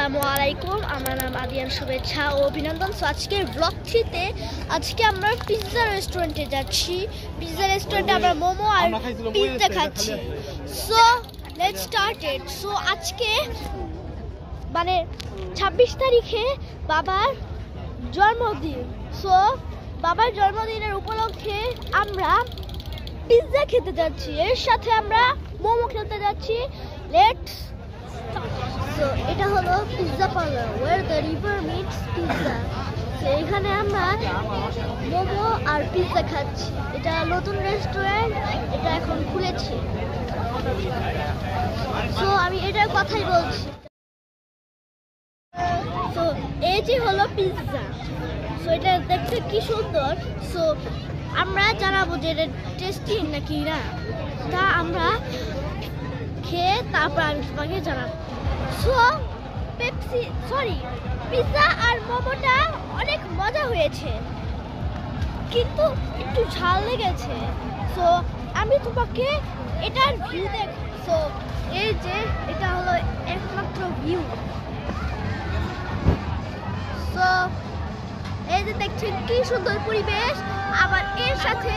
আসসালামু আলাইকুম, আমার নাম আদিয়ান, শুভেচ্ছা ও অভিনন্দন। সো আজকের ব্লগটিতে আজকে আমরা পিৎজা রেস্টুরেন্টে যাচ্ছি। পিৎজা রেস্টুরেন্টে আমরা মোমো আর পিৎজা খাচ্ছি। So let's start it. So আজকে মানে 26 তারিখে বাবার জন্মদিন। সো বাবার জন্মদিনের উপলক্ষে আমরা পিৎজা খেতে যাচ্ছি, এর সাথে আমরা মোমো খেতে যাচ্ছি। লেটস সো এটা হলো pizza parlour where the river meets pizza. তো এখানে আমরা মোমো আর পিৎজা খাচ্ছি। এটা নতুন রেস্টুরেন্ট, এটা এখন খুলেছে। সো আমি এটার কথাই বলছি। সো এই যে হলো পিৎজা। সো এটা দেখতে কি সুন্দর। সো আমরা জানাবো যে এটা টেস্টি নাকি না, তা আমরা খেয়ে তারপর আমি তোমাকে জানাবো। সো পিৎজা আর মোমোটা অনেক মজা হয়েছে, কিন্তু একটু ঝাল লেগেছে। সো আমি তোমাকে এটার ভিউ দেখ। সো এই যে এটা হলো একমাত্র ভিউ। সো এই যে দেখছেন কি সুন্দর পরিবেশ। আবার এর সাথে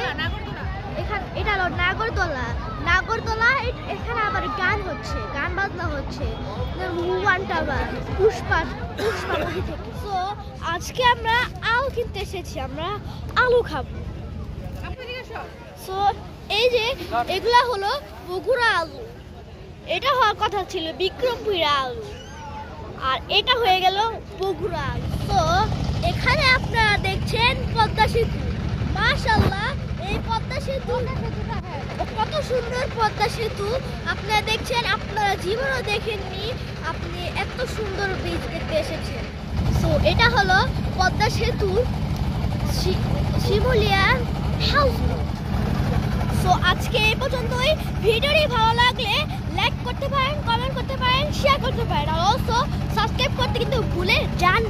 এখানে এটা হলো নাগরদোলা। এখানে আবার গান হচ্ছে, গান বাজনা হচ্ছে পুষ্পা মুভি থেকে। সো আজকে আমরা আলু কিনতে এসেছি, আমরা আলু খাবো। সো এই যে এগুলা হলো বগুড়া আলু, এটা হওয়ার কথা ছিল বিক্রমপুরা আলু, আর এটা হয়ে গেল বগুড়া আলু। তো এখানে আপনারা দেখছেন পদ্মা সেতু। মাশাআল্লাহ, এই পদ্মা সেতু কত সুন্দর। পদ্মা সেতু আপনারা দেখছেন, আপনারা জীবনও দেখেননি, আপনি এত সুন্দর ব্রিজ দেখতে এসেছেন। সো এটা হলো পদ্মা সেতু শিমুলিয়া হাউস। সো আজকে এই পর্যন্তই। ভিডিওটি ভালো লাগলে লাইক করতে পারেন, কমেন্ট করতে পারেন, শেয়ার করতে পারেন, আর অলসো সাবস্ক্রাইব করতে কিন্তু ভুলে যান।